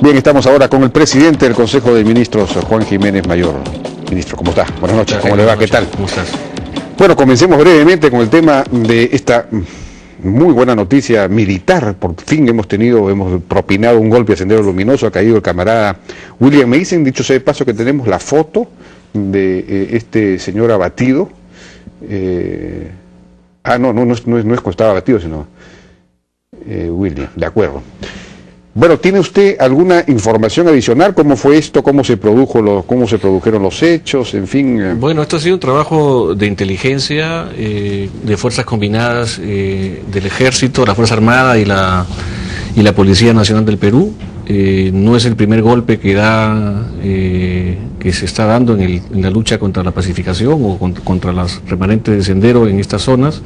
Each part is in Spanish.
Bien, estamos ahora con el presidente del Consejo de Ministros, Juan Jiménez Mayor. Ministro, ¿cómo está? Buenas noches, ¿cómo le va? ¿Qué tal? ¿Cómo estás? Bueno, comencemos brevemente con el tema de esta muy buena noticia militar. Por fin hemos propinado un golpe a Sendero Luminoso, ha caído el camarada William. Me dicen, dicho sea de paso, que tenemos la foto de este señor abatido. No es que estaba abatido, sino William, de acuerdo. Bueno, ¿tiene usted alguna información adicional? ¿Cómo fue esto? ¿Cómo se produjeron los hechos? En fin. Bueno, esto ha sido un trabajo de inteligencia, de fuerzas combinadas del Ejército, la Fuerza Armada y la Policía Nacional del Perú. No es el primer golpe que se está dando en la lucha contra la pacificación o contra las remanentes de Sendero en estas zonas.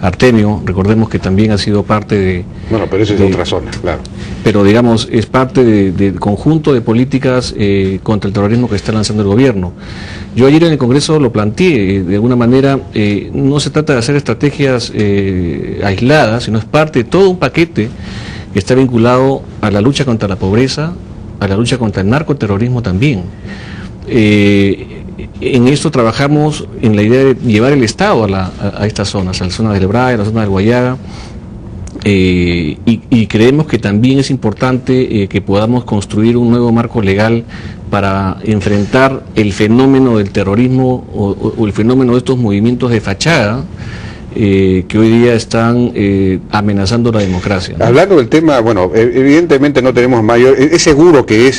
Artemio, recordemos que también ha sido parte de... Bueno, pero eso es de otra zona, claro. Pero digamos, es parte del conjunto de políticas contra el terrorismo que está lanzando el gobierno. Yo ayer en el Congreso lo planteé, de alguna manera, no se trata de hacer estrategias aisladas, sino es parte de todo un paquete que está vinculado a la lucha contra la pobreza, a la lucha contra el narcoterrorismo también. En esto trabajamos en la idea de llevar el Estado a estas zonas, a la zona del Ebray, a la zona del Guayaga, y creemos que también es importante que podamos construir un nuevo marco legal para enfrentar el fenómeno del terrorismo o el fenómeno de estos movimientos de fachada, que hoy día están amenazando la democracia, ¿no? Hablando del tema, bueno, evidentemente no tenemos mayor, es seguro que es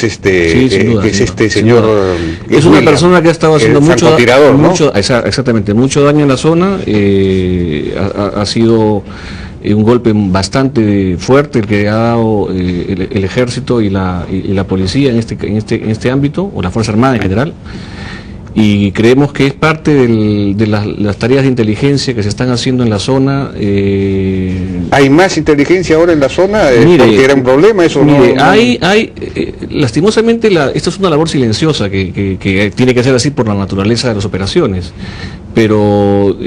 señor. Es una persona que ha estado haciendo mucho ¿no? Exactamente, mucho daño en la zona. Ha sido un golpe bastante fuerte el que ha dado el Ejército y la Policía en este ámbito, o la Fuerza Armada en general. Y creemos que es parte de las tareas de inteligencia que se están haciendo en la zona. ¿Hay más inteligencia ahora en la zona? Porque era un problema eso. Lastimosamente esto es una labor silenciosa que tiene que ser así por la naturaleza de las operaciones. Pero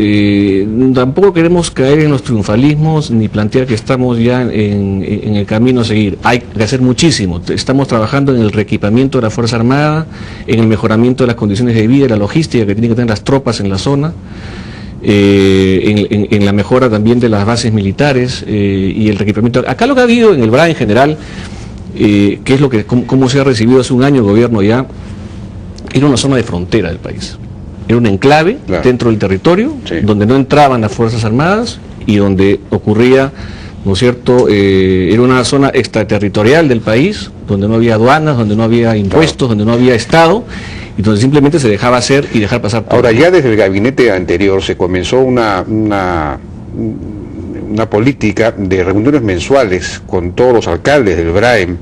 tampoco queremos caer en los triunfalismos ni plantear que estamos ya en el camino a seguir. Hay que hacer muchísimo. Estamos trabajando en el reequipamiento de la Fuerza Armada, en el mejoramiento de las condiciones de vida y la logística que tienen que tener las tropas en la zona, en la mejora también de las bases militares y el reequipamiento. Acá lo que ha habido en el BRA en general, que es cómo se ha recibido hace un año el gobierno ya, era una zona de frontera del país. Era un enclave, claro, dentro del territorio, sí, donde no entraban las Fuerzas Armadas y donde ocurría, ¿no es cierto?, era una zona extraterritorial del país, donde no había aduanas, donde no había impuestos, claro, donde no había Estado, y donde simplemente se dejaba hacer y dejar pasar todo. Ahora, ya desde el gabinete anterior se comenzó una política de reuniones mensuales con todos los alcaldes del BRAEM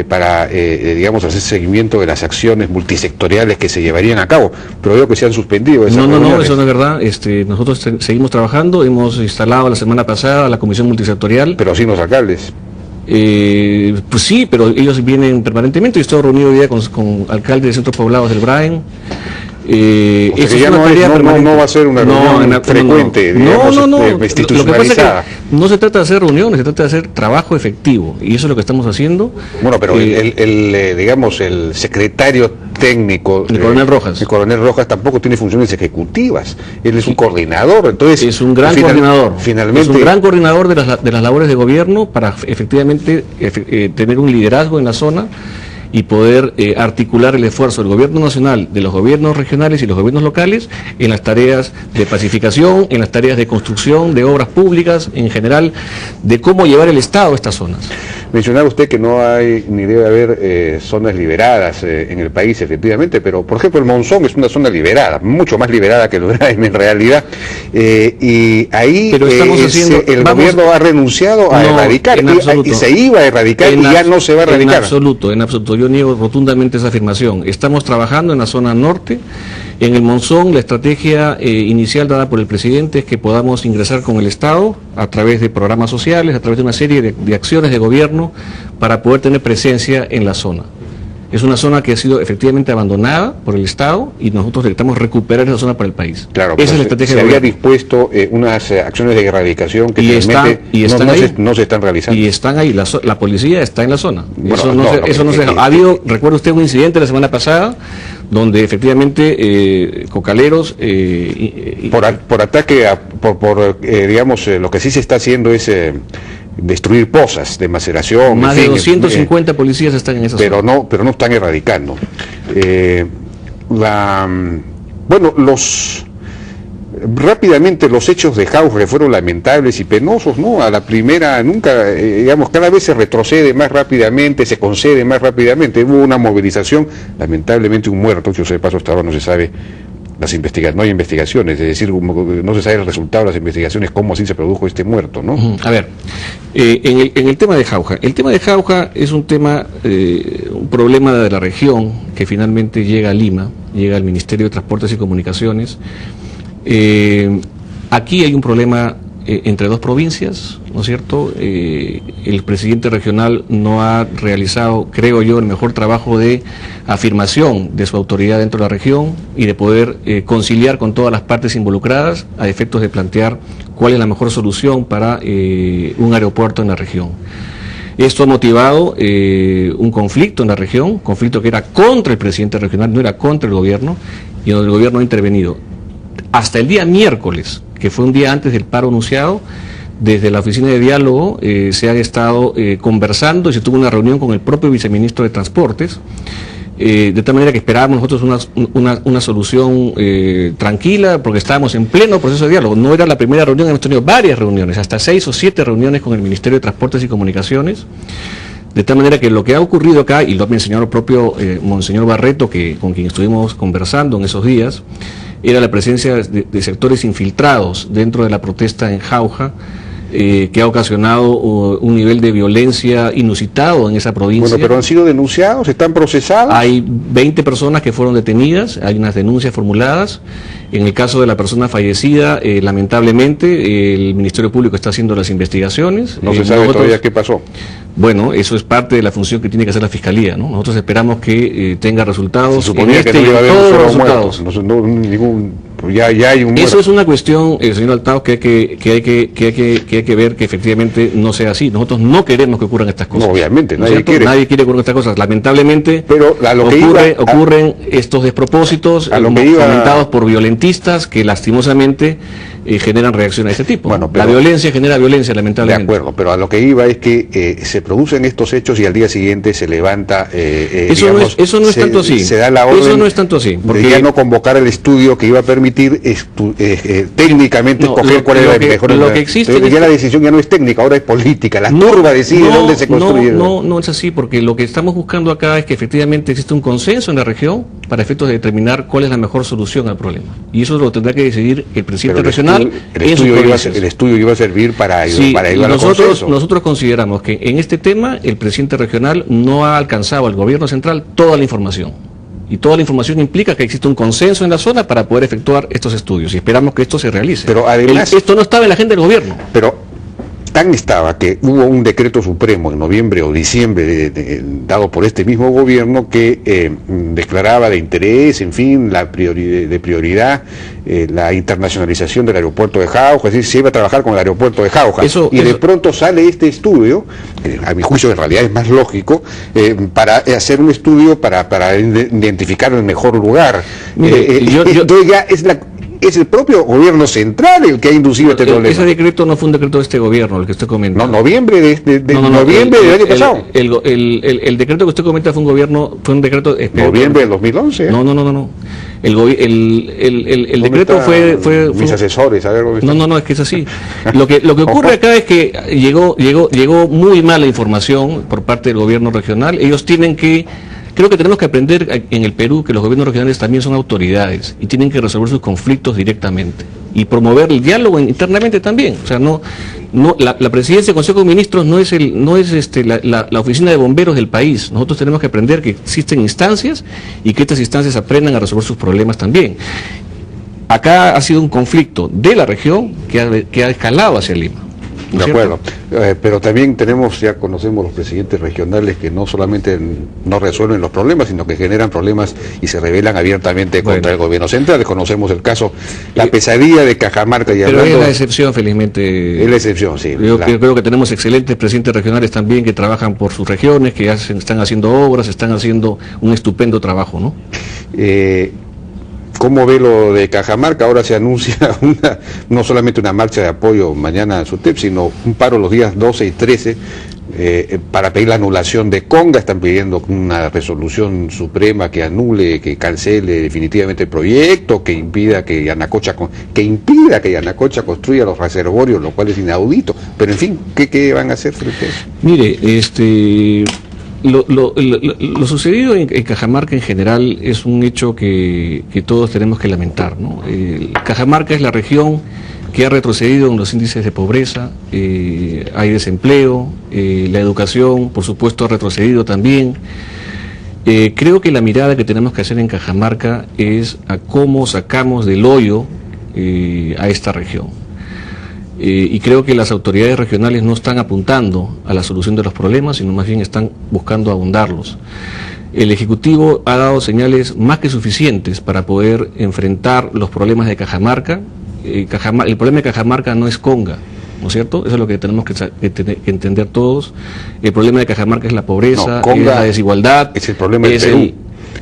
para, digamos, hacer seguimiento de las acciones multisectoriales que se llevarían a cabo, pero veo que se han suspendido esas reuniones. No, eso no es verdad. Nosotros seguimos trabajando, hemos instalado la semana pasada la comisión multisectorial. Pero sin los alcaldes. Pues sí, pero ellos vienen permanentemente. Yo estoy reunido hoy día con alcaldes de centros poblados del BRAEM. Eso ya no va a ser una reunión frecuente, digamos, institucionalizada. Lo que pasa es que no se trata de hacer reuniones, se trata de hacer trabajo efectivo, y eso es lo que estamos haciendo. Bueno, pero digamos, el secretario técnico, el coronel Rojas tampoco tiene funciones ejecutivas, él es un coordinador, entonces es un gran coordinador, finalmente, es un gran coordinador de las labores de gobierno para efectivamente tener un liderazgo en la zona y poder articular el esfuerzo del gobierno nacional, de los gobiernos regionales y los gobiernos locales en las tareas de pacificación, en las tareas de construcción, de obras públicas, en general, de cómo llevar el Estado a estas zonas. Mencionaba usted que no hay ni debe haber zonas liberadas en el país, efectivamente, pero por ejemplo el Monzón es una zona liberada, mucho más liberada que el BRAEM en realidad, y ahí el gobierno ha renunciado a erradicar, y se iba a erradicar y ya no se va a erradicar. En absoluto, yo niego rotundamente esa afirmación. Estamos trabajando en la zona norte. En el Monzón, la estrategia inicial dada por el presidente es que podamos ingresar con el Estado a través de programas sociales, a través de una serie de acciones de gobierno para poder tener presencia en la zona. Es una zona que ha sido efectivamente abandonada por el Estado y nosotros necesitamos recuperar esa zona para el país. Claro, esa es la estrategia. Se había dispuesto unas acciones de erradicación que no se están realizando. Y están ahí, la policía está en la zona. Bueno, eso no se ha habido, recuerda usted un incidente la semana pasada donde efectivamente cocaleros por ataque digamos lo que sí se está haciendo es destruir pozas de maceración. Más de 250 policías están en esa zona. Pero no están erradicando. Rápidamente los hechos de Jauja fueron lamentables y penosos, ¿no? A la primera nunca, digamos, cada vez se retrocede más rápidamente, se concede más rápidamente. Hubo una movilización, lamentablemente un muerto, que de paso hasta ahora no se sabe no hay investigaciones, es decir, no se sabe el resultado de las investigaciones, cómo así se produjo este muerto, ¿no? A ver, en el tema de Jauja, es un tema, un problema de la región que finalmente llega a Lima, llega al Ministerio de Transportes y Comunicaciones. Aquí hay un problema entre dos provincias, ¿no es cierto? El presidente regional no ha realizado, creo yo, el mejor trabajo de afirmación de su autoridad dentro de la región y de poder conciliar con todas las partes involucradas a efectos de plantear cuál es la mejor solución para un aeropuerto en la región. Esto ha motivado un conflicto en la región, conflicto que era contra el presidente regional, no era contra el gobierno, y donde el gobierno ha intervenido. Hasta el día miércoles, que fue un día antes del paro anunciado, desde la oficina de diálogo se han estado conversando y se tuvo una reunión con el propio viceministro de Transportes, de tal manera que esperábamos nosotros una solución tranquila, porque estábamos en pleno proceso de diálogo. No era la primera reunión, hemos tenido varias reuniones, hasta 6 o 7 reuniones con el Ministerio de Transportes y Comunicaciones, de tal manera que lo que ha ocurrido acá, y lo ha mencionado el propio Monseñor Barreto, con quien estuvimos conversando en esos días, era la presencia de sectores infiltrados dentro de la protesta en Jauja, que ha ocasionado un nivel de violencia inusitado en esa provincia. Bueno, pero han sido denunciados, están procesados. Hay 20 personas que fueron detenidas, hay unas denuncias formuladas. En el caso de la persona fallecida, lamentablemente, el Ministerio Público está haciendo las investigaciones. No se sabe todavía qué pasó. Bueno, eso es parte de la función que tiene que hacer la Fiscalía, ¿no? Nosotros esperamos que tenga resultados. Se suponía que no iba a haber un solo muerto. Ya hay un muerto. Eso es una cuestión, señor Altao, que hay que ver que efectivamente no sea así. Nosotros no queremos que ocurran estas cosas. No, obviamente, nadie quiere que ocurran estas cosas. Lamentablemente, pero ocurren estos despropósitos fomentados por violentistas que lastimosamente generan reacciones de este tipo. Bueno, la violencia genera violencia, lamentablemente. De acuerdo, pero a lo que iba es que se producen estos hechos y al día siguiente se levanta. Eso no es tanto así. Se da la orden. Eso no es tanto así. Porque de ya no convocar el estudio que iba a permitir técnicamente escoger cuál era el mejor. Lo que existe ya la decisión ya no es técnica, ahora es política. La turba decide dónde se construye. No es así, porque lo que estamos buscando acá es que efectivamente existe un consenso en la región para efectos de determinar cuál es la mejor solución al problema. Y eso lo tendrá que decidir el presidente regional. El estudio iba a servir para ayudar al consenso. Nosotros consideramos que en este tema el presidente regional no ha alcanzado al gobierno central toda la información. Y toda la información implica que existe un consenso en la zona para poder efectuar estos estudios. Y esperamos que esto se realice. Pero además, esto no estaba en la agenda del gobierno. Pero tan estaba que hubo un decreto supremo en noviembre o diciembre dado por este mismo gobierno que declaraba de interés, en fin, de prioridad la internacionalización del aeropuerto de Jauja, es decir, se iba a trabajar con el aeropuerto de Jauja. De pronto sale este estudio, a mi juicio en realidad es más lógico, para hacer un estudio para identificar el mejor lugar. Entonces ya es el propio gobierno central el que ha inducido este problema. Ese decreto no fue un decreto de este gobierno, el que usted comenta. No, noviembre noviembre del año pasado. El decreto que usted comenta fue un decreto... Noviembre del 2011. No. El decreto fue mis asesores, a ver dónde está. No, es que es así. Lo que ocurre acá es que llegó muy mala información por parte del gobierno regional. Ellos tienen que... Creo que tenemos que aprender en el Perú que los gobiernos regionales también son autoridades y tienen que resolver sus conflictos directamente y promover el diálogo internamente también. O sea, la presidencia del Consejo de Ministros no es la oficina de bomberos del país. Nosotros tenemos que aprender que existen instancias y que estas instancias aprendan a resolver sus problemas también. Acá ha sido un conflicto de la región que ha escalado hacia Lima. De acuerdo, pero también ya conocemos los presidentes regionales que no solamente no resuelven los problemas, sino que generan problemas y se rebelan abiertamente contra el gobierno central. Conocemos el caso, la pesadilla de Cajamarca. Pero es la excepción, felizmente. Es la excepción, sí. Yo creo que tenemos excelentes presidentes regionales también que trabajan por sus regiones, que están haciendo obras, están haciendo un estupendo trabajo, ¿no? ¿Cómo ve lo de Cajamarca? Ahora se anuncia no solamente una marcha de apoyo mañana en SUTEP, sino un paro los días 12 y 13 para pedir la anulación de Conga. Están pidiendo una resolución suprema que anule, que cancele definitivamente el proyecto, que impida que Yanacocha construya los reservorios, lo cual es inaudito. Pero en fin, ¿qué van a hacer frente a eso? Mire, lo sucedido en Cajamarca en general es un hecho que todos tenemos que lamentar, ¿no? Cajamarca es la región que ha retrocedido en los índices de pobreza, hay desempleo, la educación, por supuesto, ha retrocedido también. Creo que la mirada que tenemos que hacer en Cajamarca es a cómo sacamos del hoyo a esta región. Y creo que las autoridades regionales no están apuntando a la solución de los problemas, sino más bien están buscando ahondarlos. El Ejecutivo ha dado señales más que suficientes para poder enfrentar los problemas de Cajamarca. El problema de Cajamarca no es Conga, ¿no es cierto? Eso es lo que tenemos que entender todos. El problema de Cajamarca es la pobreza, es la desigualdad. Es el problema del Perú.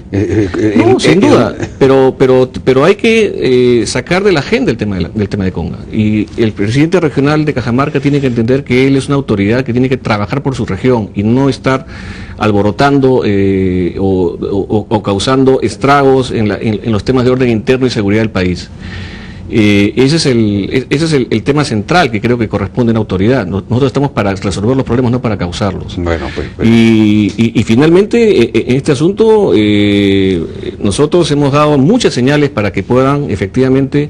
No, sin duda, pero hay que sacar de la agenda el tema de Conga. Y el presidente regional de Cajamarca tiene que entender que él es una autoridad que tiene que trabajar por su región y no estar alborotando o causando estragos en los temas de orden interno y seguridad del país. Ese es el tema central que creo que corresponde a una autoridad. Nosotros estamos para resolver los problemas, no para causarlos. Bueno, pues. Y finalmente, en este asunto, nosotros hemos dado muchas señales para que puedan efectivamente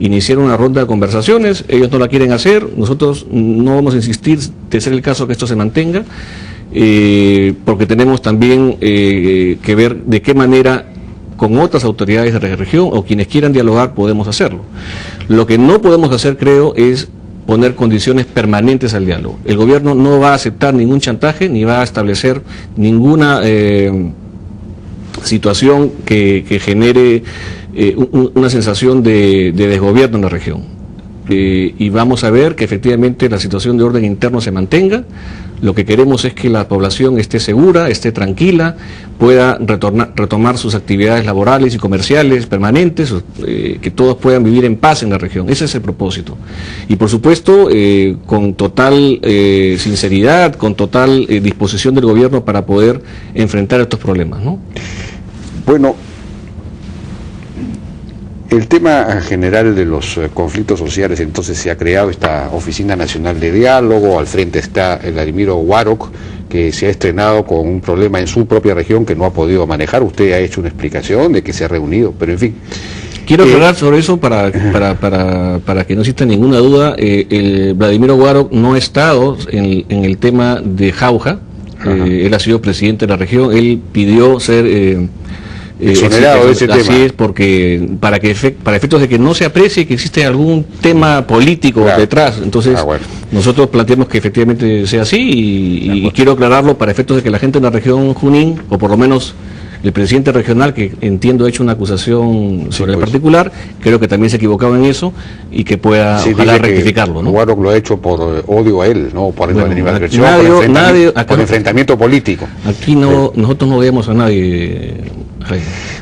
iniciar una ronda de conversaciones. Ellos no la quieren hacer, nosotros no vamos a insistir de ser el caso que esto se mantenga, porque tenemos también que ver de qué manera con otras autoridades de la región o quienes quieran dialogar podemos hacerlo. Lo que no podemos hacer, creo, es poner condiciones permanentes al diálogo. El gobierno no va a aceptar ningún chantaje ni va a establecer ninguna situación que genere una sensación de desgobierno en la región. Y vamos a ver que efectivamente la situación de orden interno se mantenga. Lo que queremos es que la población esté segura, esté tranquila, pueda retomar sus actividades laborales y comerciales permanentes, que todos puedan vivir en paz en la región. Ese es el propósito. Y por supuesto, con total sinceridad, con total disposición del gobierno para poder enfrentar estos problemas, ¿no? Bueno, el tema general de los conflictos sociales, entonces se ha creado esta Oficina Nacional de Diálogo. Al frente está el Vladimiro Warok, que se ha estrenado con un problema en su propia región que no ha podido manejar. Usted ha hecho una explicación de que se ha reunido, pero en fin. Quiero aclarar sobre eso para que no exista ninguna duda. El Vladimiro Warok no ha estado en el tema de Jauja. Él ha sido presidente de la región. Él pidió ser exonerado de ese tema. Así es, porque para efectos de que no se aprecie que existe algún tema político detrás, entonces nosotros planteamos que efectivamente sea así y quiero aclararlo para efectos de que la gente en la región Junín, o por lo menos el presidente regional, que entiendo ha hecho una acusación sobre el particular, creo que también se equivocaba en eso y que pueda ojalá rectificarlo, ¿no? Warok lo ha hecho por odio a él, no por animadversión, por enfrentamiento político. Aquí nosotros no odiamos a nadie.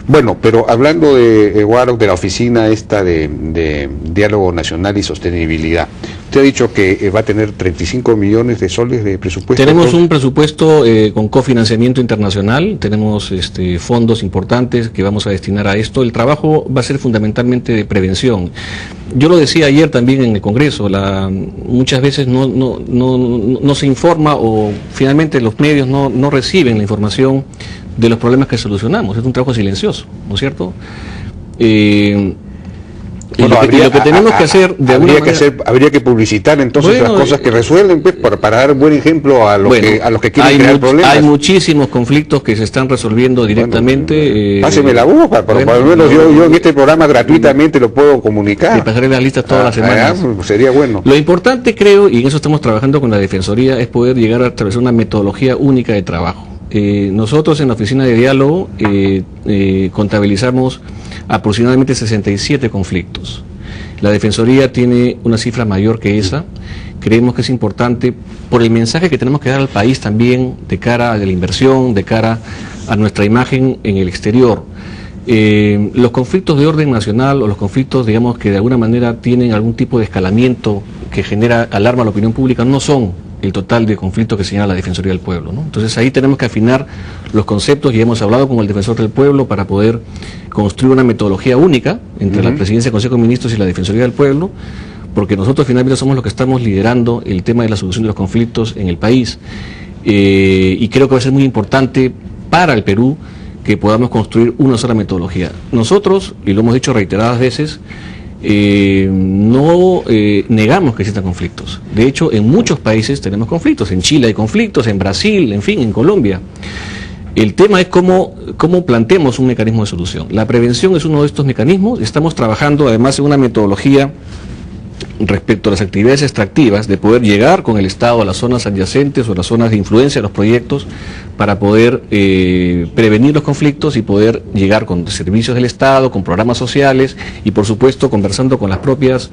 Bueno, pero hablando de Warok, de la oficina esta de Diálogo Nacional y Sostenibilidad, usted ha dicho que va a tener 35 millones de soles de presupuesto. Tenemos un presupuesto con cofinanciamiento internacional, tenemos fondos importantes que vamos a destinar a esto. El trabajo va a ser fundamentalmente de prevención. Yo lo decía ayer también en el Congreso, muchas veces no se informa o finalmente los medios no reciben la información de los problemas que solucionamos. Es un trabajo silencioso, ¿no es cierto? Bueno, lo que tenemos que hacer de alguna manera, habría que publicitar entonces las cosas que resuelven, pues, para dar buen ejemplo a los que quieren crear problemas. Hay muchísimos conflictos que se están resolviendo directamente. Páseme la voz, por lo menos yo en este programa gratuitamente lo puedo comunicar. Y pasaré las listas todas las semanas. Sería bueno. Lo importante, creo, y en eso estamos trabajando con la Defensoría, es poder llegar a establecer una metodología única de trabajo. Nosotros en la oficina de diálogo contabilizamos aproximadamente 67 conflictos. La Defensoría tiene una cifra mayor que esa. Creemos que es importante por el mensaje que tenemos que dar al país también de cara a la inversión, de cara a nuestra imagen en el exterior. Los conflictos de orden nacional o los conflictos, digamos, que de alguna manera tienen algún tipo de escalamiento que genera alarma a la opinión pública, no son el total de conflictos que señala la Defensoría del Pueblo, ¿no? Entonces ahí tenemos que afinar los conceptos y hemos hablado con el Defensor del Pueblo para poder construir una metodología única entre la Presidencia del Consejo de Ministros y la Defensoría del Pueblo, porque nosotros finalmente somos los que estamos liderando el tema de la solución de los conflictos en el país, y creo que va a ser muy importante para el Perú que podamos construir una sola metodología. Nosotros, y lo hemos dicho reiteradas veces, no negamos que existan conflictos. De hecho, en muchos países tenemos conflictos. En Chile hay conflictos, en Brasil, en fin, en Colombia. El tema es cómo planteamos un mecanismo de solución. La prevención es uno de estos mecanismos. Estamos trabajando además en una metodología respecto a las actividades extractivas, de poder llegar con el Estado a las zonas adyacentes o a las zonas de influencia de los proyectos para poder prevenir los conflictos y poder llegar con servicios del Estado, con programas sociales y por supuesto conversando con las propias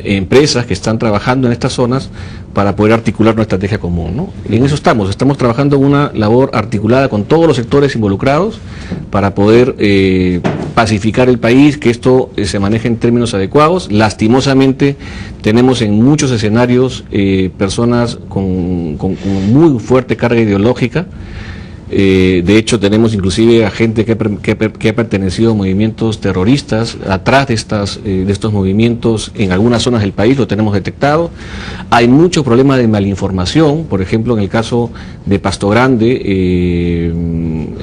empresas que están trabajando en estas zonas para poder articular una estrategia común, ¿no? En eso estamos trabajando en una labor articulada con todos los sectores involucrados para poder pacificar el país, que esto se maneje en términos adecuados. Lastimosamente tenemos en muchos escenarios personas con muy fuerte carga ideológica. De hecho tenemos inclusive a gente que ha pertenecido a movimientos terroristas atrás de estos movimientos en algunas zonas del país, lo tenemos detectado. Hay mucho problema de malinformación, por ejemplo en el caso de Pasto Grande,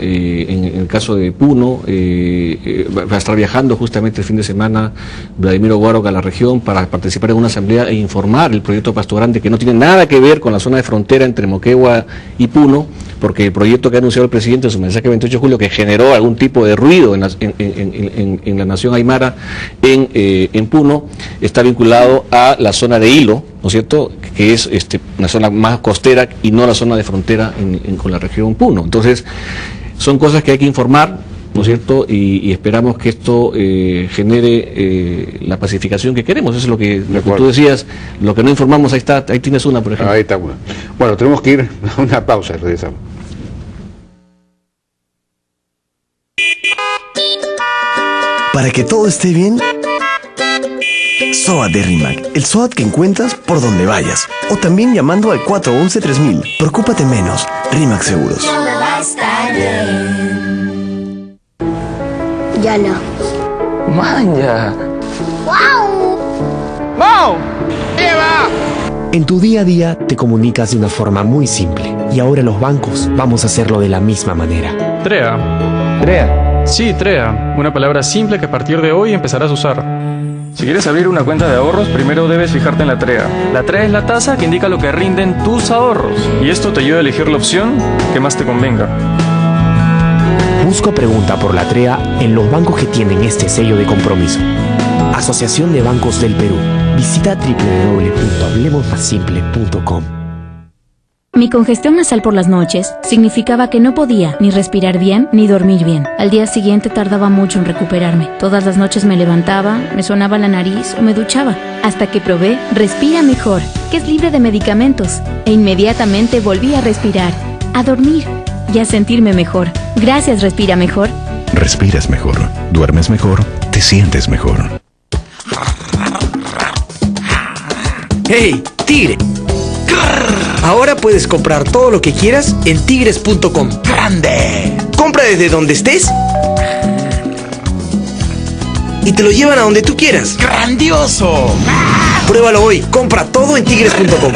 en el caso de Puno, va a estar viajando justamente el fin de semana Vladimiro Guaroca a la región para participar en una asamblea e informar el proyecto Pasto Grande, que no tiene nada que ver con la zona de frontera entre Moquegua y Puno, porque el proyecto que ha anunciado el presidente en su mensaje 28 de julio, que generó algún tipo de ruido en la nación aymara en Puno, está vinculado a la zona de Hilo, ¿no es cierto?, que es una zona más costera y no la zona de frontera con la región Puno. Entonces, son cosas que hay que informar, ¿no es cierto?, y esperamos que esto genere la pacificación que queremos. Eso es lo que tú decías, lo que no informamos, ahí tienes una, por ejemplo. Ahí está una. Bueno, tenemos que ir a una pausa, regresamos. Para que todo esté bien, SOAT de RIMAC, el SOAT que encuentras por donde vayas, o también llamando al 411-3000. Preocúpate menos, RIMAC Seguros. Todo va a estar bien. Ya no. Manja. ¡Wow! ¡Mau! ¡Eva! En tu día a día te comunicas de una forma muy simple y ahora los bancos vamos a hacerlo de la misma manera. TREA. Trea. Sí, TREA. Una palabra simple que a partir de hoy empezarás a usar. Si quieres abrir una cuenta de ahorros, primero debes fijarte en la TREA. La TREA es la tasa que indica lo que rinden tus ahorros. Y esto te ayuda a elegir la opción que más te convenga. Busca o pregunta por la TREA en los bancos que tienen este sello de compromiso. Asociación de Bancos del Perú. Visita www.hablemosmasimple.com. Mi congestión nasal por las noches significaba que no podía ni respirar bien ni dormir bien. Al día siguiente tardaba mucho en recuperarme. Todas las noches me levantaba, me sonaba la nariz o me duchaba. Hasta que probé Respira Mejor, que es libre de medicamentos. E inmediatamente volví a respirar, a dormir y a sentirme mejor. Gracias, Respira Mejor. Respiras mejor, duermes mejor, te sientes mejor. ¡Hey, tigre! Ahora puedes comprar todo lo que quieras en tigres.com. ¡Grande! Compra desde donde estés y te lo llevan a donde tú quieras. ¡Grandioso! Pruébalo hoy. Compra todo en tigres.com.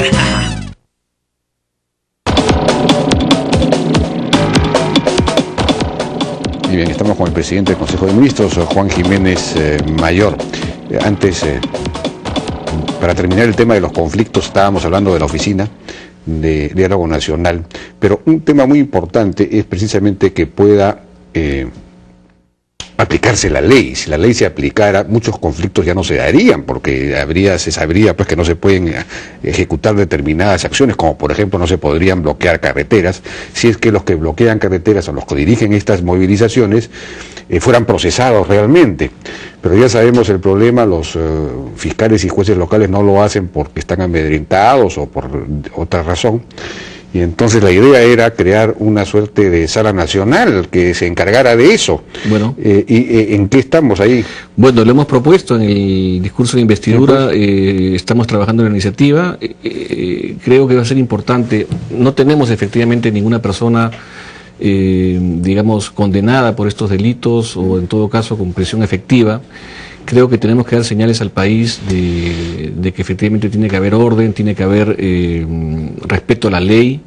Y bien, estamos con el presidente del Consejo de Ministros, Juan Jiménez Mayor. Antes, para terminar el tema de los conflictos, estábamos hablando de la Oficina de Diálogo Nacional, pero un tema muy importante es precisamente que pueda aplicarse la ley. Si la ley se aplicara, muchos conflictos ya no se darían, porque se sabría pues que no se pueden ejecutar determinadas acciones, como por ejemplo no se podrían bloquear carreteras, si es que los que bloquean carreteras o los que dirigen estas movilizaciones fueran procesados realmente. Pero ya sabemos el problema, los fiscales y jueces locales no lo hacen porque están amedrentados o por otra razón. Y entonces la idea era crear una suerte de sala nacional que se encargara de eso. Bueno. ¿Y en qué estamos ahí? Bueno, lo hemos propuesto en el discurso de investidura, estamos trabajando en la iniciativa. Creo que va a ser importante. No tenemos efectivamente ninguna persona, digamos, condenada por estos delitos o en todo caso con prisión efectiva. Creo que tenemos que dar señales al país de que efectivamente tiene que haber orden, tiene que haber respeto a la ley,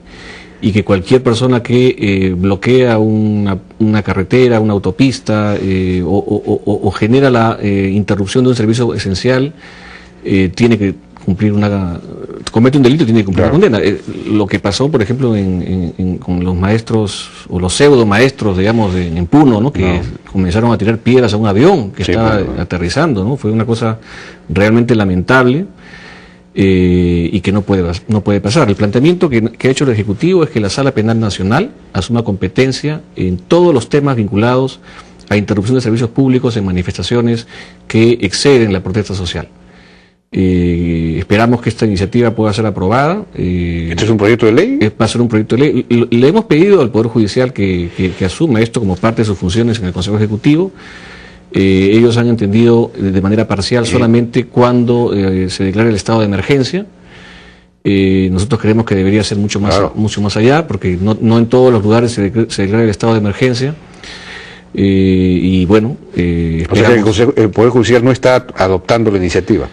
y que cualquier persona que bloquea una carretera, una autopista o genera la interrupción de un servicio esencial, tiene que cumplir comete un delito, tiene que cumplir una condena. Lo que pasó, por ejemplo, con los maestros o los pseudo maestros, digamos, en Puno, ¿no? Que comenzaron a tirar piedras a un avión que estaba aterrizando, ¿no? Fue una cosa realmente lamentable y que no puede pasar. El planteamiento que ha hecho el Ejecutivo es que la Sala Penal Nacional asuma competencia en todos los temas vinculados a interrupción de servicios públicos en manifestaciones que exceden la protesta social. Esperamos que esta iniciativa pueda ser aprobada. ¿Este es un proyecto de ley? Va a ser un proyecto de ley. Le hemos pedido al Poder Judicial que asuma esto como parte de sus funciones en el Consejo Ejecutivo. Ellos han entendido de manera parcial solamente cuando se declara el estado de emergencia. Nosotros creemos que debería ser mucho más allá, porque no en todos los lugares se declara el estado de emergencia. Y bueno, o sea que el Poder Judicial no está adoptando la iniciativa.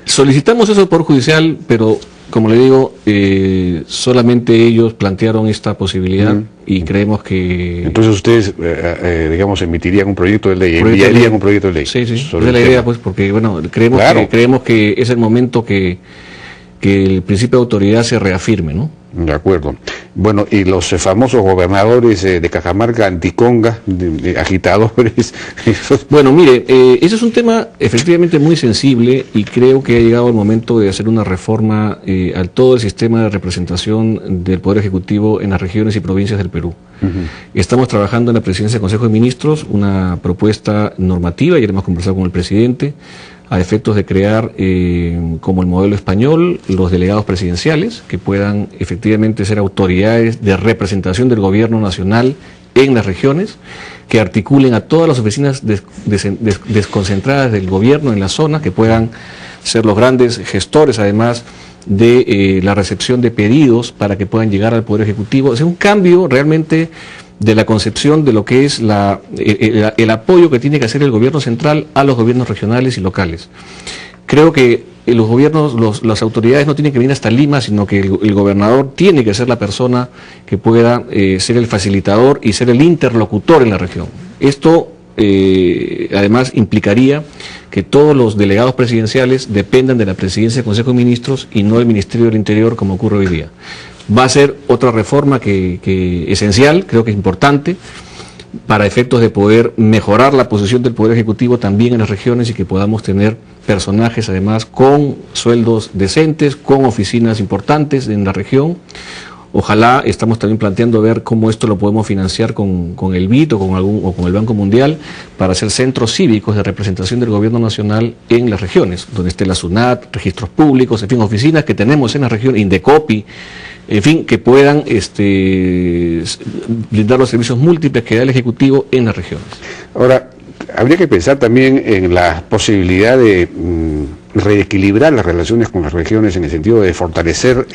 Solicitamos eso al Poder Judicial, pero como le digo, solamente ellos plantearon esta posibilidad y creemos que... Entonces ustedes, digamos, emitirían un proyecto de ley, enviarían un proyecto de ley. Sí, esa es la idea, pues, porque bueno, creemos que es el momento que el principio de autoridad se reafirme, ¿no? De acuerdo. Bueno, y los famosos gobernadores de Cajamarca, anticonga, agitadores. Bueno, mire, ese es un tema efectivamente muy sensible y creo que ha llegado el momento de hacer una reforma a todo el sistema de representación del Poder Ejecutivo en las regiones y provincias del Perú. Estamos trabajando en la Presidencia del Consejo de Ministros una propuesta normativa, ya hemos conversado con el presidente, a efectos de crear, como el modelo español, los delegados presidenciales, que puedan efectivamente ser autoridades de representación del gobierno nacional en las regiones, que articulen a todas las oficinas desconcentradas del gobierno en la zona, que puedan ser los grandes gestores, además, de la recepción de pedidos para que puedan llegar al Poder Ejecutivo. Es un cambio realmente de la concepción de lo que es el apoyo que tiene que hacer el gobierno central a los gobiernos regionales y locales. Creo que los gobiernos, las autoridades no tienen que venir hasta Lima, sino que el gobernador tiene que ser la persona que pueda ser el facilitador y ser el interlocutor en la región. Esto además implicaría que todos los delegados presidenciales dependan de la Presidencia del Consejo de Ministros y no del Ministerio del Interior, como ocurre hoy día. Va a ser otra reforma que esencial, creo que es importante, para efectos de poder mejorar la posición del Poder Ejecutivo también en las regiones y que podamos tener personajes además con sueldos decentes, con oficinas importantes en la región. Ojalá, estamos también planteando ver cómo esto lo podemos financiar con el BID o con el Banco Mundial para hacer centros cívicos de representación del gobierno nacional en las regiones, donde esté la SUNAT, registros públicos, en fin, oficinas que tenemos en la región, Indecopi, en fin, que puedan brindar los servicios múltiples que da el Ejecutivo en las regiones. Ahora, habría que pensar también en la posibilidad de reequilibrar las relaciones con las regiones en el sentido de fortalecer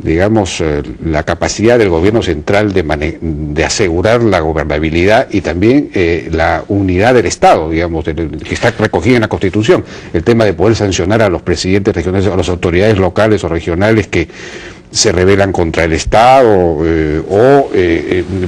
digamos, la capacidad del gobierno central de asegurar la gobernabilidad y también la unidad del Estado, digamos, que está recogida en la Constitución. El tema de poder sancionar a los presidentes regionales, a las autoridades locales o regionales que se rebelan contra el Estado o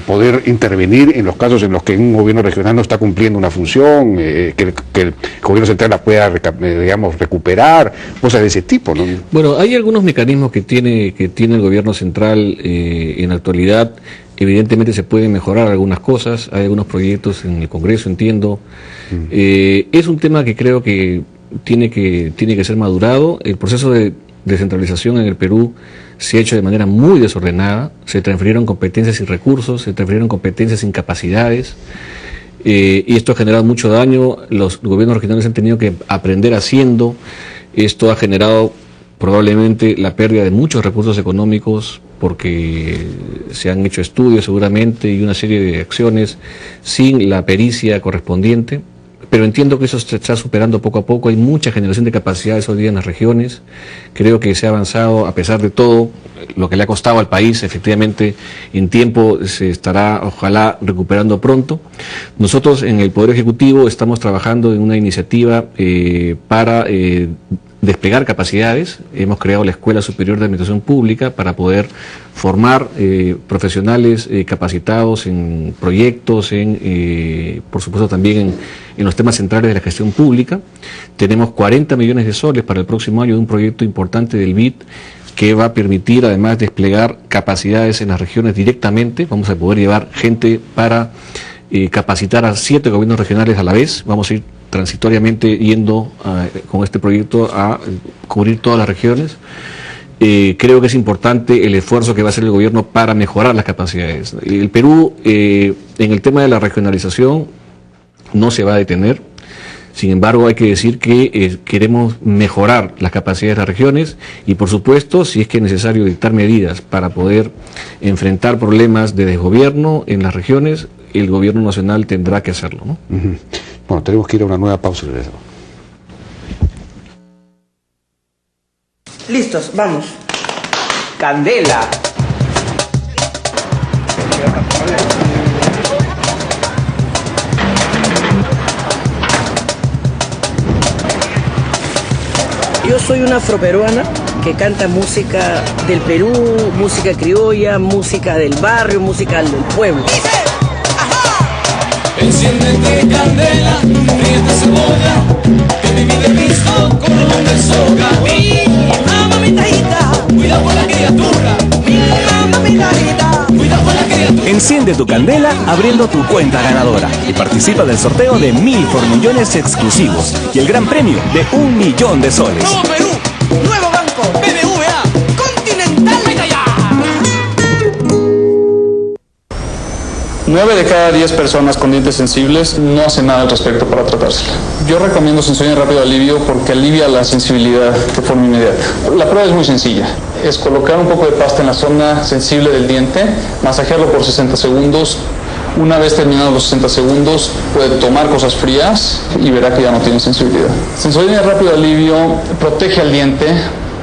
poder intervenir en los casos en los que un gobierno regional no está cumpliendo una función, que el gobierno central la pueda digamos recuperar, cosas de ese tipo, ¿no? Bueno, hay algunos mecanismos que tiene el gobierno central en la actualidad. Evidentemente se pueden mejorar algunas cosas, hay algunos proyectos en el Congreso, entiendo. Es un tema que creo que tiene que ser madurado. El proceso de descentralización en el Perú se ha hecho de manera muy desordenada, se transfirieron competencias y recursos, se transfirieron competencias sin capacidades, y esto ha generado mucho daño. Los gobiernos regionales han tenido que aprender haciendo. Esto ha generado probablemente la pérdida de muchos recursos económicos, porque se han hecho estudios seguramente y una serie de acciones sin la pericia correspondiente. Pero entiendo que eso se está superando poco a poco. Hay mucha generación de capacidades hoy día en las regiones. Creo que se ha avanzado, a pesar de todo, lo que le ha costado al país. Efectivamente, en tiempo se estará, ojalá, recuperando pronto. Nosotros en el Poder Ejecutivo estamos trabajando en una iniciativa para desplegar capacidades. Hemos creado la Escuela Superior de Administración Pública para poder formar profesionales capacitados en proyectos, por supuesto también en los temas centrales de la gestión pública. Tenemos 40 millones de soles para el próximo año de un proyecto importante del BID que va a permitir además desplegar capacidades en las regiones directamente. Vamos a poder llevar gente para capacitar a 7 gobiernos regionales a la vez. Vamos a ir transitoriamente yendo con este proyecto a cubrir todas las regiones. Creo que es importante el esfuerzo que va a hacer el gobierno para mejorar las capacidades. El Perú, en el tema de la regionalización, no se va a detener. Sin embargo, hay que decir que queremos mejorar las capacidades de las regiones y, por supuesto, si es que es necesario dictar medidas para poder enfrentar problemas de desgobierno en las regiones, el gobierno nacional tendrá que hacerlo, ¿no? Bueno, tenemos que ir a una nueva pausa y regresamos. Listos, vamos. Candela. Yo soy una afroperuana que canta música del Perú, música criolla, música del barrio, música del pueblo. Enciéndete candela, ríete cebolla, que mi vida he visto con un de soga. Mi mamita, cuida con la criatura. Mi mamita, cuida con la criatura. Enciende tu candela abriendo tu cuenta ganadora y participa del sorteo de 1000 formillones exclusivos y el gran premio de 1 millón de soles. Nuevo Perú, nuevo banco, BBVA, Continental. 9 de cada 10 personas con dientes sensibles no hacen nada al respecto para tratársela. Yo recomiendo Sensodyne Rápido Alivio porque alivia la sensibilidad de forma inmediata. La prueba es muy sencilla. Es colocar un poco de pasta en la zona sensible del diente, masajearlo por 60 segundos. Una vez terminados los 60 segundos, puede tomar cosas frías y verá que ya no tiene sensibilidad. Sensodyne Rápido Alivio protege al diente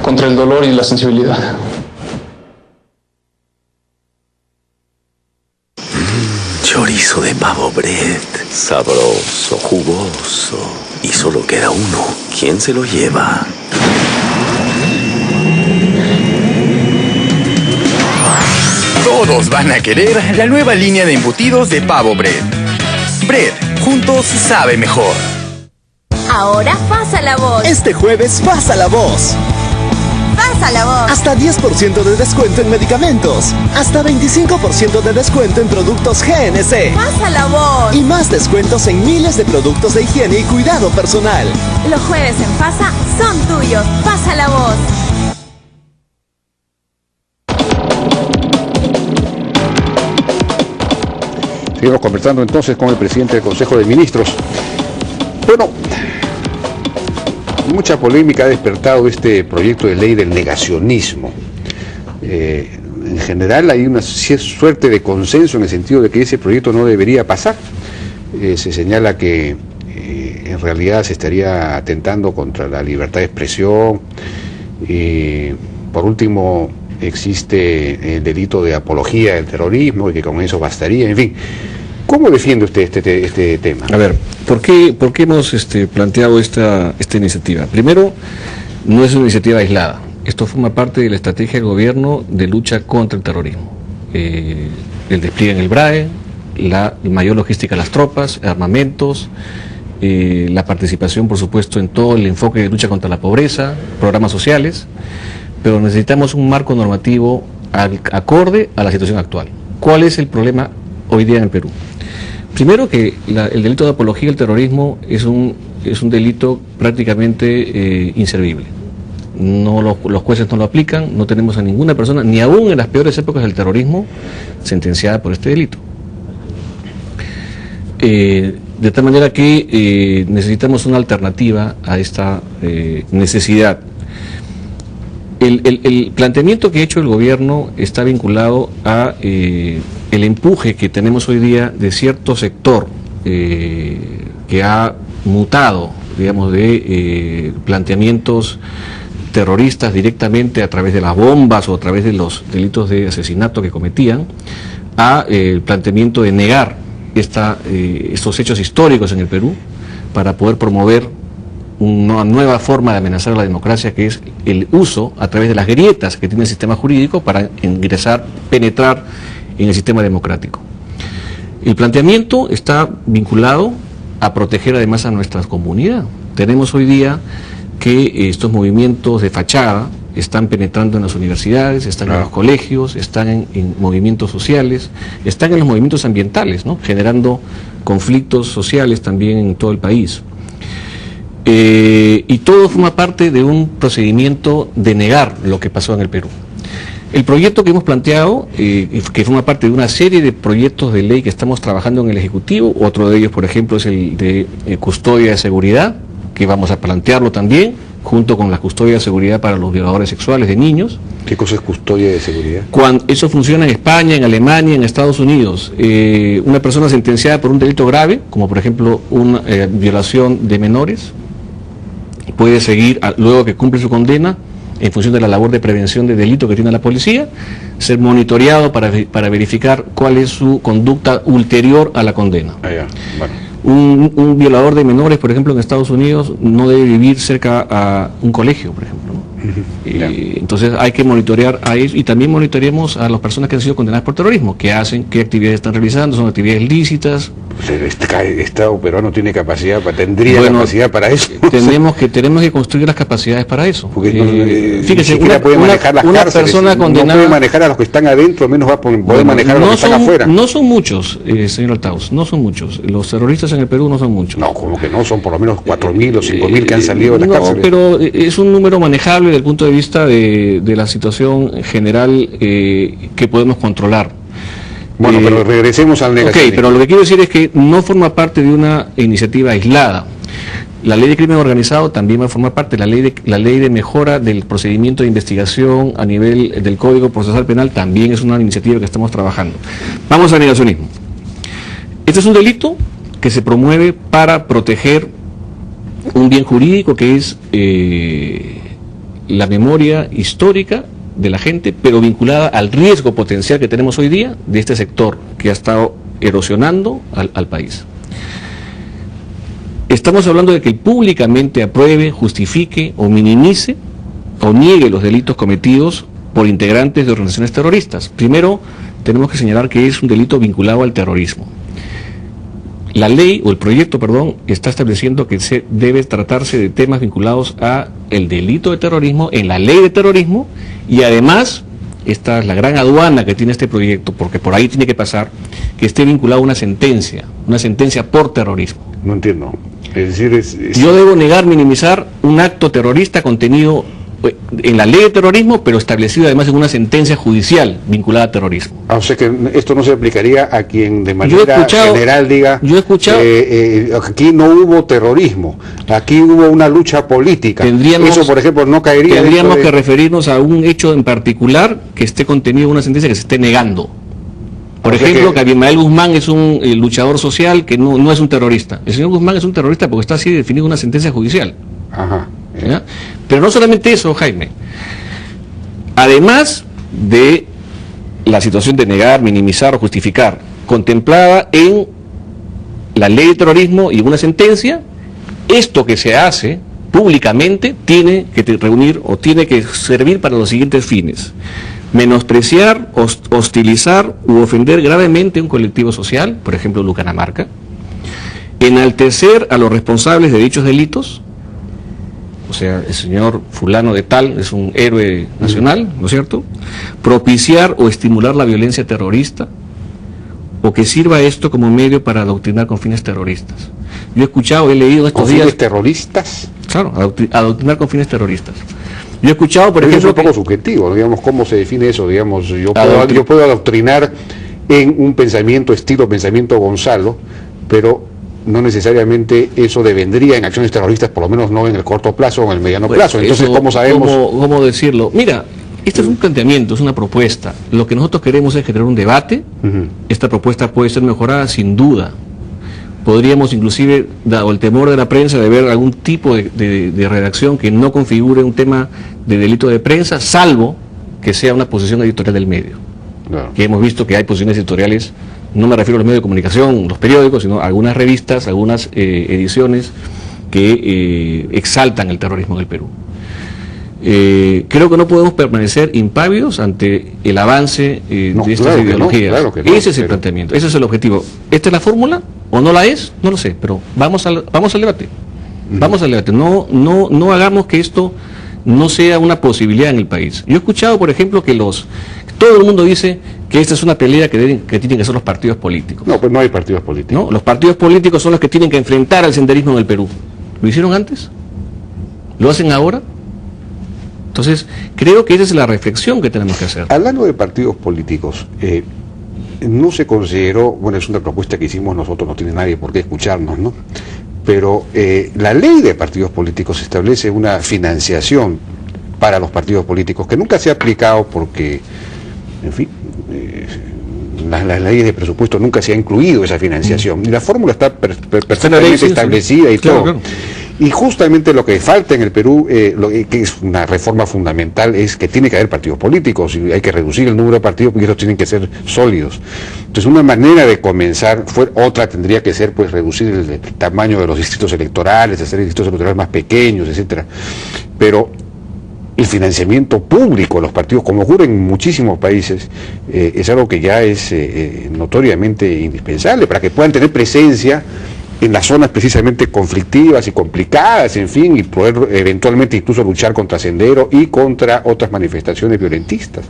contra el dolor y la sensibilidad. Chorizo de pavo bread, sabroso, jugoso. Y solo queda uno. ¿Quién se lo lleva? Todos van a querer la nueva línea de embutidos de Pavo Bread. Bread, juntos sabe mejor. Ahora pasa la voz. Este jueves pasa la voz. Pasa la voz. Hasta 10% de descuento en medicamentos. Hasta 25% de descuento en productos GNC. Pasa la voz. Y más descuentos en miles de productos de higiene y cuidado personal. Los jueves en Pasa son tuyos. Pasa la voz. Seguimos conversando entonces con el presidente del Consejo de Ministros. Bueno, mucha polémica ha despertado este proyecto de ley del negacionismo. En general hay una suerte de consenso en el sentido de que ese proyecto no debería pasar. Se señala que en realidad se estaría atentando contra la libertad de expresión. Por último, existe el delito de apología del terrorismo y que con eso bastaría, en fin. ¿Cómo defiende usted este tema? A ver, ¿por qué hemos planteado esta iniciativa? Primero, no es una iniciativa aislada. esto forma parte de la estrategia del gobierno de lucha contra el terrorismo. El despliegue en el BRAE, la mayor logística de las tropas, armamentos, la participación, por supuesto, en todo el enfoque de lucha contra la pobreza, programas sociales, pero necesitamos un marco normativo acorde a la situación actual. ¿Cuál es el problema hoy día en el Perú? Primero que el delito de apología al terrorismo es un delito prácticamente inservible. Los jueces no lo aplican, no tenemos a ninguna persona, ni aún en las peores épocas del terrorismo, sentenciada por este delito. De tal manera que necesitamos una alternativa a esta necesidad. El planteamiento que ha hecho el gobierno está vinculado a el empuje que tenemos hoy día de cierto sector que ha mutado, digamos, de planteamientos terroristas directamente a través de las bombas o a través de los delitos de asesinato que cometían, a el planteamiento de negar estos hechos históricos en el Perú para poder promover una nueva forma de amenazar a la democracia, que es el uso a través de las grietas que tiene el sistema jurídico para penetrar en el sistema democrático. El planteamiento está vinculado a proteger además a nuestra comunidad. Tenemos hoy día que estos movimientos de fachada están penetrando en las universidades, están en los colegios, están en movimientos sociales, están en los movimientos ambientales, ¿no?, generando conflictos sociales también en todo el país. Y todo forma parte de un procedimiento de negar lo que pasó en el Perú. El proyecto que hemos planteado, que forma parte de una serie de proyectos de ley que estamos trabajando en el Ejecutivo, otro de ellos, por ejemplo, es el de custodia de seguridad, que vamos a plantearlo también, junto con la custodia de seguridad para los violadores sexuales de niños. ¿Qué cosa es custodia de seguridad? Eso funciona en España, en Alemania, en Estados Unidos. Una persona sentenciada por un delito grave, como por ejemplo una violación de menores, puede seguir, luego que cumple su condena, en función de la labor de prevención de delito que tiene la policía, ser monitoreado para verificar cuál es su conducta ulterior a la condena. Un violador de menores, por ejemplo, en Estados Unidos, no debe vivir cerca a un colegio, por ejemplo, ¿no? Entonces hay que monitorear a ellos, y también monitoreamos a las personas que han sido condenadas por terrorismo, qué hacen, qué actividades están realizando, son actividades lícitas. Pues el Estado peruano tiene capacidad, tendría capacidad para eso. Tenemos que construir las capacidades para eso. Porque fíjese, puede manejar las cárceles, persona condenada, no puede manejar a los que están adentro, menos va a poder manejar a los que están afuera. No son muchos, señor Altaus, no son muchos. Los terroristas en el Perú no son muchos. No, como que no, son por lo menos 4.000 o 5.000 que han salido de las cárceles. No, pero es un número manejable desde el punto de vista de la situación general que podemos controlar. Bueno, pero regresemos al negacionismo. Ok, pero lo que quiero decir es que no forma parte de una iniciativa aislada. La ley de crimen organizado también va a formar parte. La ley de mejora del procedimiento de investigación a nivel del Código Procesal Penal también es una iniciativa que estamos trabajando. Vamos al negacionismo. Este es un delito que se promueve para proteger un bien jurídico que es la memoria histórica de la gente, pero vinculada al riesgo potencial que tenemos hoy día de este sector que ha estado erosionando al país. Estamos hablando de que públicamente apruebe, justifique o minimice o niegue los delitos cometidos por integrantes de organizaciones terroristas. Primero, tenemos que señalar que es un delito vinculado al terrorismo. La ley, o el proyecto, perdón, está estableciendo que debe tratarse de temas vinculados a el delito de terrorismo en la ley de terrorismo, y además, esta es la gran aduana que tiene este proyecto, porque por ahí tiene que pasar, que esté vinculado a una sentencia por terrorismo. No entiendo. Es decir, yo debo negar, minimizar un acto terrorista contenido en la ley de terrorismo, pero establecido además en una sentencia judicial vinculada a terrorismo. O sea que esto no se aplicaría a quien de manera general diga, aquí no hubo terrorismo, aquí hubo una lucha política. Eso, por ejemplo, no caería. Tendríamos que referirnos a un hecho en particular que esté contenido en una sentencia que se esté negando. Por ejemplo, que Abimael Guzmán es un luchador social que no es un terrorista. El señor Guzmán es un terrorista porque está así definido en una sentencia judicial. Ajá. ¿Ya? Pero no solamente eso, Jaime. Además de la situación de negar, minimizar o justificar, contemplada en la ley de terrorismo y una sentencia, esto que se hace públicamente tiene que reunir o tiene que servir para los siguientes fines: menospreciar, hostilizar u ofender gravemente un colectivo social, por ejemplo Lucanamarca; enaltecer a los responsables de dichos delitos, o sea, el señor fulano de tal es un héroe nacional, ¿no es cierto?; propiciar o estimular la violencia terrorista, o que sirva esto como medio para adoctrinar con fines terroristas. Yo he escuchado, he leído estos días... ¿Con fines terroristas? Claro, adoctrinar con fines terroristas. Yo he escuchado, por ejemplo... Es un poco subjetivo, digamos, ¿cómo se define eso? Digamos, yo puedo adoctrinar en un pensamiento, estilo pensamiento Gonzalo, pero no necesariamente eso devendría en acciones terroristas, por lo menos no en el corto plazo o en el mediano plazo. Entonces, eso, ¿cómo sabemos...? ¿Cómo decirlo? Mira, este es un planteamiento, es una propuesta. Lo que nosotros queremos es generar un debate. Esta propuesta puede ser mejorada sin duda. Podríamos inclusive, dado el temor de la prensa, de ver algún tipo de redacción que no configure un tema de delito de prensa, salvo que sea una posición editorial del medio. Claro. Que hemos visto que hay posiciones editoriales, no me refiero a los medios de comunicación, los periódicos, sino a algunas revistas, algunas ediciones que exaltan el terrorismo en el Perú. Creo que no podemos permanecer impávidos ante el avance de estas ideologías. Ese es el planteamiento, ese es el objetivo. ¿Esta es la fórmula o no la es? No lo sé, pero vamos al debate. Vamos al debate. No hagamos que esto no sea una posibilidad en el país. Yo he escuchado, por ejemplo, que todo el mundo dice que esta es una pelea que tienen que hacer los partidos políticos. No, pues no hay partidos políticos. ¿No? Los partidos políticos son los que tienen que enfrentar al senderismo en el Perú. ¿Lo hicieron antes? ¿Lo hacen ahora? Entonces, creo que esa es la reflexión que tenemos que hacer. Hablando de partidos políticos, no se consideró, bueno, es una propuesta que hicimos nosotros, no tiene nadie por qué escucharnos, ¿no? Pero la ley de partidos políticos establece una financiación para los partidos políticos que nunca se ha aplicado porque, en fin, las leyes de presupuesto nunca se ha incluido esa financiación. Y la fórmula está perfectamente establecida y todo. Claro. Y justamente lo que falta en el Perú, que es una reforma fundamental, es que tiene que haber partidos políticos y hay que reducir el número de partidos porque estos tienen que ser sólidos. Entonces, una manera de comenzar, otra tendría que ser pues reducir el tamaño de los distritos electorales, hacer distritos electorales más pequeños, etcétera. Pero el financiamiento público de los partidos, como ocurre en muchísimos países, es algo que ya es notoriamente indispensable para que puedan tener presencia en las zonas precisamente conflictivas y complicadas, en fin, y poder eventualmente incluso luchar contra Sendero y contra otras manifestaciones violentistas.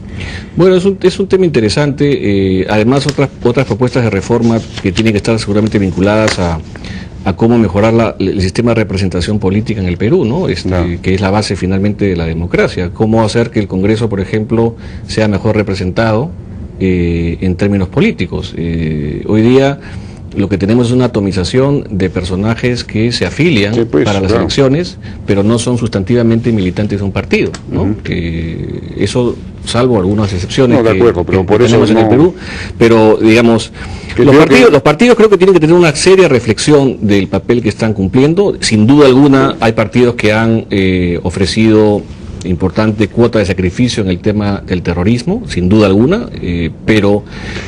Bueno, es un tema interesante. Además, otras propuestas de reforma que tienen que estar seguramente vinculadas a cómo mejorar el sistema de representación política en el Perú, ¿no? Que es la base finalmente de la democracia. Cómo hacer que el Congreso, por ejemplo, sea mejor representado en términos políticos. Hoy día lo que tenemos es una atomización de personajes que se afilian para las elecciones, pero no son sustantivamente militantes de un partido, ¿no? Que eso, salvo algunas excepciones pero por eso tenemos en el Perú, pero digamos, los partidos creo que tienen que tener una seria reflexión del papel que están cumpliendo. Sin duda alguna hay partidos que han ofrecido importante cuota de sacrificio en el tema del terrorismo, sin duda alguna, pero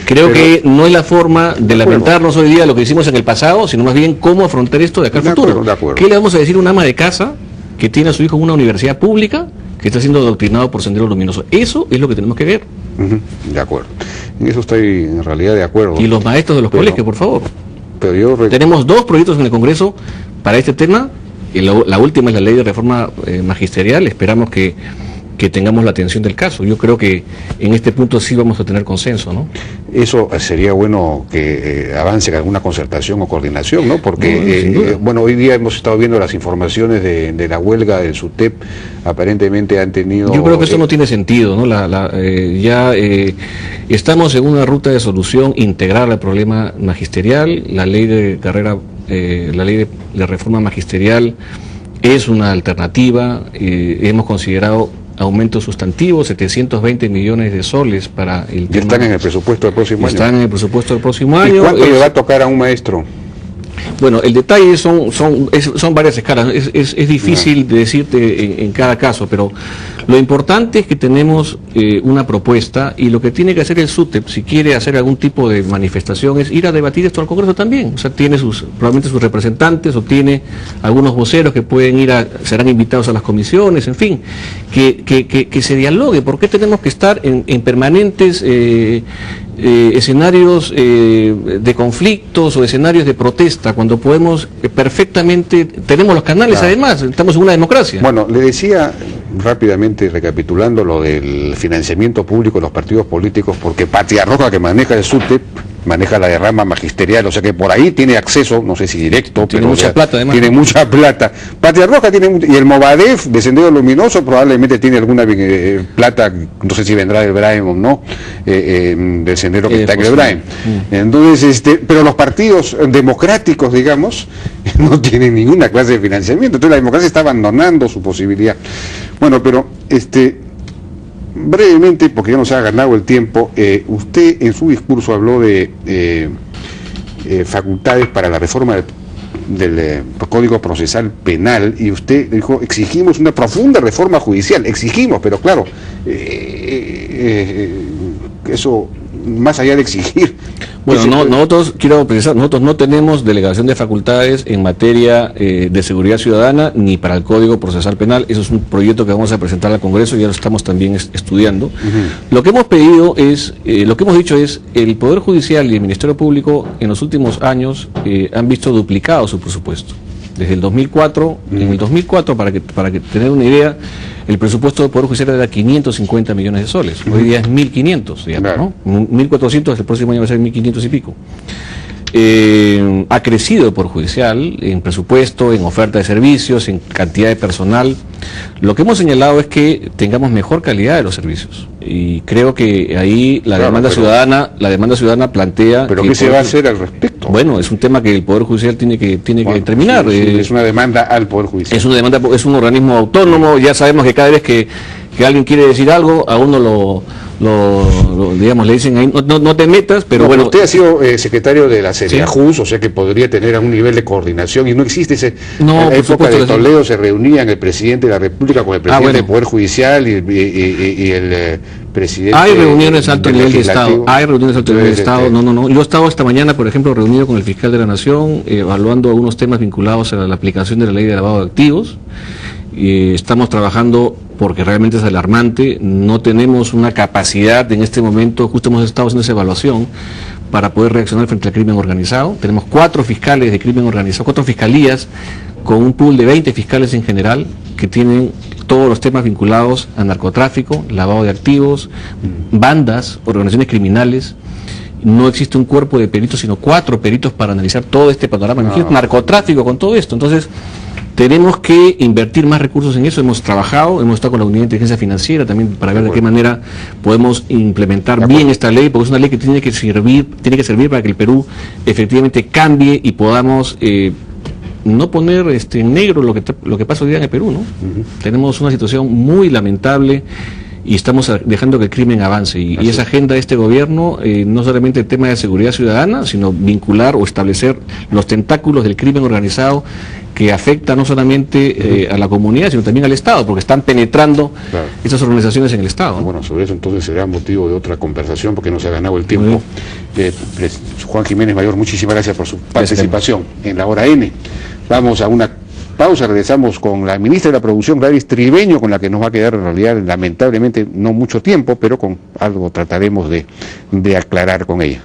creo que no es la forma de lamentarnos hoy día lo que hicimos en el pasado, sino más bien cómo afrontar esto de acá al futuro. ¿Qué le vamos a decir a una ama de casa que tiene a su hijo en una universidad pública que está siendo adoctrinado por Sendero Luminoso? Eso es lo que tenemos que ver. De acuerdo. En eso estoy en realidad de acuerdo. Y los maestros de los colegios, por favor. Tenemos 2 proyectos en el Congreso para este tema. Y la última es la ley de reforma magisterial. Esperamos que tengamos la atención del caso. Yo creo que en este punto sí vamos a tener consenso, ¿no? Eso sería bueno que avance en alguna concertación o coordinación, ¿no? Porque, bueno, hoy día hemos estado viendo las informaciones de la huelga del SUTEP, aparentemente han tenido... Yo creo que eso no tiene sentido, ¿no? Estamos en una ruta de solución integral al problema magisterial. La ley de carrera, la ley de reforma magisterial es una alternativa. Hemos considerado aumentos sustantivos, 720 millones de soles para el tema. Están en el presupuesto del próximo año. Están en el presupuesto del próximo año. ¿Y cuánto le va a tocar a un maestro? Bueno, el detalle son varias escalas. Es difícil de decirte en cada caso, pero Lo importante es que tenemos una propuesta, y lo que tiene que hacer el SUTEP, si quiere hacer algún tipo de manifestación, es ir a debatir esto al Congreso también. O sea, tiene probablemente sus representantes, o tiene algunos voceros que pueden serán invitados a las comisiones, en fin, que se dialogue. ¿Por qué tenemos que estar en permanentes escenarios de conflictos o escenarios de protesta, cuando podemos perfectamente, tenemos los canales, además, estamos en una democracia? Bueno, le decía rápidamente, recapitulando lo del financiamiento público de los partidos políticos, porque Patria Roja, que maneja el SUTEP, maneja la derrama magisterial, o sea que por ahí tiene acceso, no sé si directo, tiene pero mucha plata, además. Tiene mucha plata. Patria Roja tiene y el Movadef de Sendero Luminoso probablemente tiene alguna plata, no sé si vendrá del Braem o no, del sendero que está en el Braem. Entonces, pero los partidos democráticos, digamos, no tienen ninguna clase de financiamiento, entonces la democracia está abandonando su posibilidad. Bueno, pero brevemente, porque ya nos ha ganado el tiempo, usted en su discurso habló de facultades para la reforma del Código Procesal Penal, y usted dijo, exigimos una profunda reforma judicial, pero claro, eso, más allá de exigir... Bueno, nosotros, quiero precisar, nosotros no tenemos delegación de facultades en materia de seguridad ciudadana ni para el Código Procesal Penal. Eso es un proyecto que vamos a presentar al Congreso y ya lo estamos también estudiando. Lo que hemos pedido es, lo que hemos dicho es, el Poder Judicial y el Ministerio Público en los últimos años han visto duplicado su presupuesto. Desde el 2004, en el 2004, para que tener una idea, el presupuesto del Poder Judicial era 550 millones de soles. Hoy día es 1.500, digamos, ¿no? 1.400, el próximo año va a ser 1.500 y pico. Ha crecido el Poder Judicial en presupuesto, en oferta de servicios, en cantidad de personal. Lo que hemos señalado es que tengamos mejor calidad de los servicios, y creo que ahí la demanda ciudadana plantea... ¿Pero qué se va a hacer al respecto? Bueno, es un tema que el Poder Judicial tiene que determinar. Es una demanda al Poder Judicial. Es una demanda, es un organismo autónomo. Ya sabemos que cada vez que alguien quiere decir algo, a uno digamos, le dicen ahí, no te metas, pero bueno. Usted ha sido secretario de la CEDEAJUS, o sea que podría tener algún nivel de coordinación, y no existe ese... No, en la época de Toledo se reunían el presidente de la República con el presidente del Poder Judicial y el presidente... Hay reuniones de alto nivel de Estado, No. Yo he estado esta mañana, por ejemplo, reunido con el fiscal de la Nación, evaluando algunos temas vinculados a la aplicación de la ley de lavado de activos. Estamos trabajando porque realmente es alarmante, no tenemos una capacidad en este momento, justo hemos estado haciendo esa evaluación para poder reaccionar frente al crimen organizado. Tenemos 4 fiscales de crimen organizado, 4 fiscalías con un pool de 20 fiscales en general que tienen todos los temas vinculados a narcotráfico, lavado de activos, bandas, organizaciones criminales. No existe un cuerpo de peritos, sino 4 peritos para analizar todo este panorama. Narcotráfico con todo esto. Entonces, tenemos que invertir más recursos en eso. Hemos trabajado, hemos estado con la Unidad de Inteligencia Financiera también para ver de qué manera podemos implementar bien esta ley, porque es una ley que tiene que servir para que el Perú efectivamente cambie y podamos no poner en negro lo que pasa hoy día en el Perú, ¿no? Tenemos una situación muy lamentable y estamos dejando que el crimen avance, y esa agenda de este gobierno, no solamente el tema de seguridad ciudadana, sino vincular o establecer los tentáculos del crimen organizado que afecta no solamente a la comunidad, sino también al Estado, porque están penetrando esas organizaciones en el Estado, ¿no? Bueno, sobre eso entonces será motivo de otra conversación, porque nos ha ganado el tiempo. Juan Jiménez Mayor, muchísimas gracias por su participación en la hora N. Vamos a una pausa, regresamos con la ministra de la Producción, Gladys Tribeño, con la que nos va a quedar en realidad lamentablemente no mucho tiempo, pero con algo trataremos de aclarar con ella.